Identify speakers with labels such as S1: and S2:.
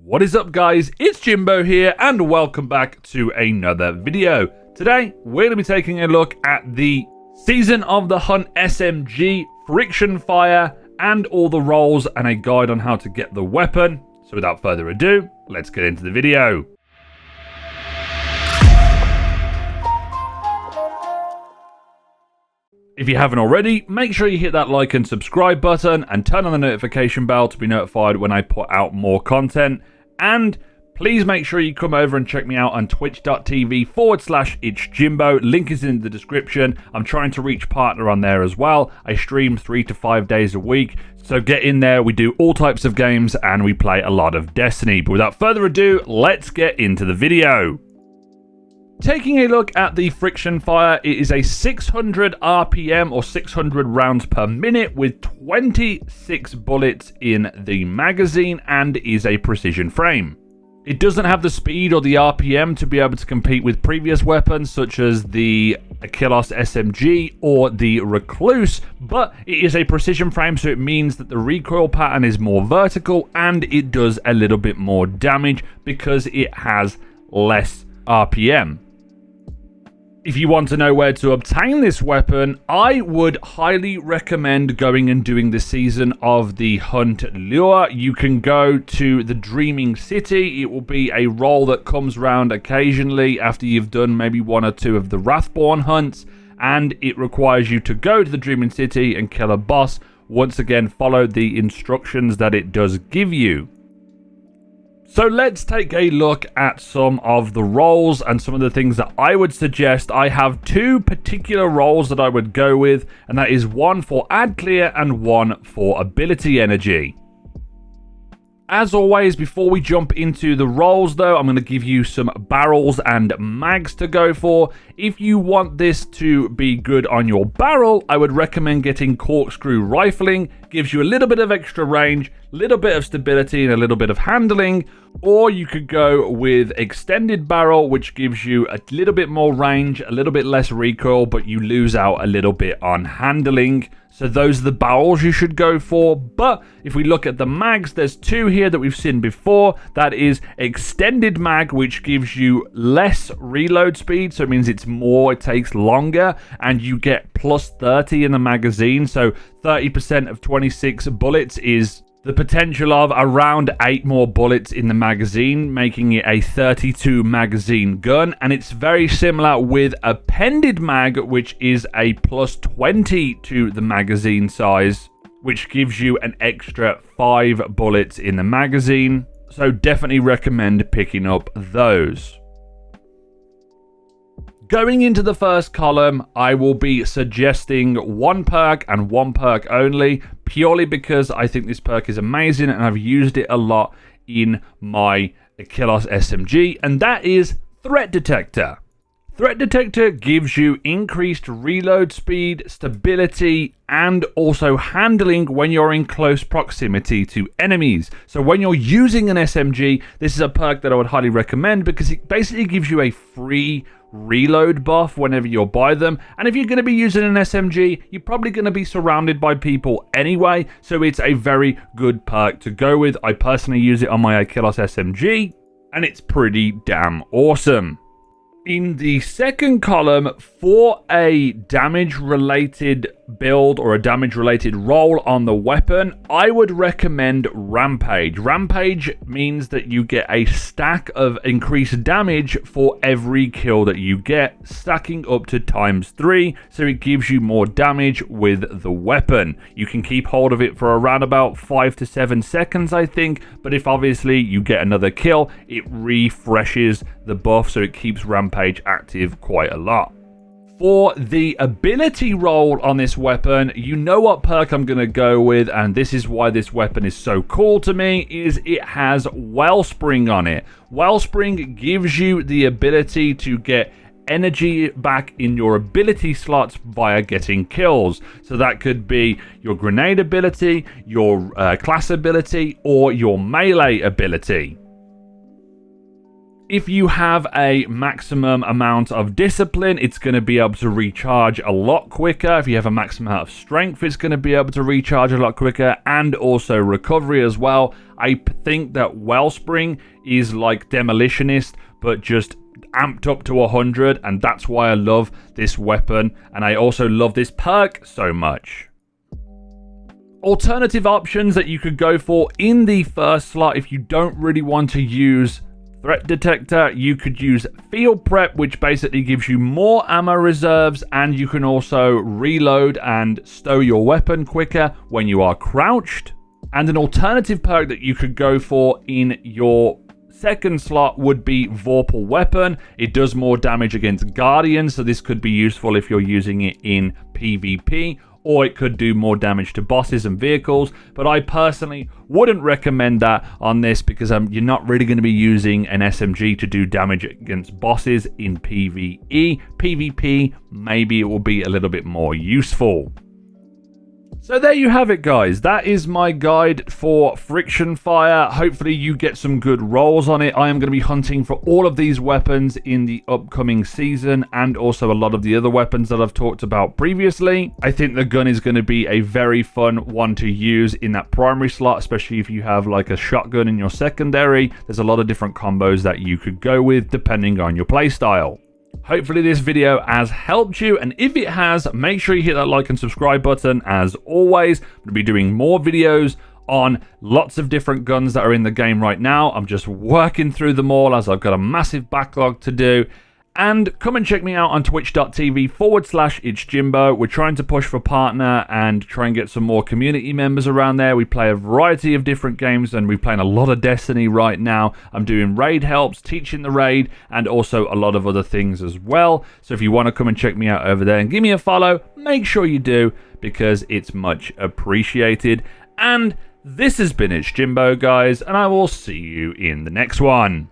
S1: What is up, guys? It's Jimbo here and welcome back to another video. Today we're going to be taking a look at the Season of the Hunt SMG, Friction Fire, and all the roles and a guide on how to get the weapon. So without further ado, let's get into the video. If you haven't already, make sure you hit that like and subscribe button and turn on the notification bell to be notified when I put out more content. And please make sure you come over and check me out on twitch.tv/itsjimbo. Link is in the description. I'm trying to reach partner on there as well. I stream 3 to 5 days a week. So get in there. We do all types of games and we play a lot of Destiny. But without further ado, let's get into the video. Taking a look at the Friction Fire, it is a 600 RPM or 600 rounds per minute with 26 bullets in the magazine and is a precision frame. It doesn't have the speed or the RPM to be able to compete with previous weapons such as the Akilos SMG or the Recluse, but it is a precision frame, so it means that the recoil pattern is more vertical and it does a little bit more damage because it has less RPM. If you want to know where to obtain this weapon, I would highly recommend going and doing the Season of the Hunt lure. You can go to the Dreaming City. It will be a role that comes around occasionally after you've done maybe 1 or 2 of the Wrathborn hunts, and it requires you to go to the Dreaming City and kill a boss. Once again, follow the instructions that it does give you. So let's take a look at some of the roles and some of the things that I would suggest. I have 2 particular roles that I would go with, and that is one for Ad Clear and one for Ability Energy. As always, before we jump into the roles though, I'm going to give you some barrels and mags to go for. If you want this to be good on your barrel, I would recommend getting Corkscrew Rifling. Gives you a little bit of extra range, little bit of stability and a little bit of handling. Or you could go with Extended Barrel, which gives you a little bit more range, a little bit less recoil, but you lose out a little bit on handling. So those are the barrels you should go for. But if we look at the mags, there's 2 here that we've seen before. That is Extended Mag, which gives you less reload speed. So it means it's more, it takes longer, and you get plus 30 in the magazine. So 30% of 26 bullets is the potential of around 8 more bullets in the magazine, making it a 32 magazine gun. And it's very similar with Appended Mag, which is a plus 20 to the magazine size, which gives you an extra 5 bullets in the magazine. So definitely recommend picking up those. Going into the first column, I will be suggesting 1 perk and 1 perk only, purely because I think this perk is amazing and I've used it a lot in my Akilos SMG, and that is Threat Detector. Threat Detector gives you increased reload speed, stability, and also handling when you're in close proximity to enemies. So when you're using an SMG, this is a perk that I would highly recommend because it basically gives you a free reload buff whenever you're by them. And if you're going to be using an SMG, you're probably going to be surrounded by people anyway, so it's a very good perk to go with. I personally use it on my Akilos SMG, and it's pretty damn awesome. In the second column, for a damage-related build or a damage-related role on the weapon, I would recommend Rampage. Rampage means that you get a stack of increased damage for every kill that you get, stacking up to ×3, so it gives you more damage with the weapon. You can keep hold of it for around about 5 to 7 seconds, I think, but if obviously you get another kill, it refreshes the buff, so it keeps Rampage active quite a lot. For the ability role on this weapon, you know what perk I'm going to go with, and this is why this weapon is so cool to me, is it has Wellspring on it. Wellspring gives you the ability to get energy back in your ability slots via getting kills. So that could be your grenade ability, your class ability, or your melee ability. If you have a maximum amount of discipline, it's going to be able to recharge a lot quicker. If you have a maximum amount of strength, it's going to be able to recharge a lot quicker, and also recovery as well. I think that Wellspring is like Demolitionist, but just amped up to 100, and that's why I love this weapon, and I also love this perk so much. Alternative options that you could go for in the first slot if you don't really want to use Threat Detector, you could use Field Prep, which basically gives you more ammo reserves, and you can also reload and stow your weapon quicker when you are crouched. And an alternative perk that you could go for in your second slot would be Vorpal Weapon. It does more damage against Guardians, so this could be useful if you're using it in PvP, or it could do more damage to bosses and vehicles, but I personally wouldn't recommend that on this because you're not really going to be using an SMG to do damage against bosses in PvE. PvP, maybe it will be a little bit more useful. So there you have it, guys. That is my guide for Friction Fire. Hopefully you get some good rolls on it. I am going to be hunting for all of these weapons in the upcoming season, and also a lot of the other weapons that I've talked about previously. I think the gun is going to be a very fun one to use in that primary slot, especially if you have like a shotgun in your secondary. There's a lot of different combos that you could go with depending on your playstyle. Hopefully this video has helped you, and if it has, make sure you hit that like and subscribe button. As always, I'm going to be doing more videos on lots of different guns that are in the game right now. I'm just working through them all as I've got a massive backlog to do. And come and check me out on twitch.tv/itsjimbo. We're trying to push for partner and try and get some more community members around there. We play a variety of different games, and we're playing a lot of Destiny right now. I'm doing raid helps, teaching the raid, and also a lot of other things as well. So if you want to come and check me out over there and give me a follow, make sure you do, because it's much appreciated. And this has been It's Jimbo, guys, and I will see you in the next one.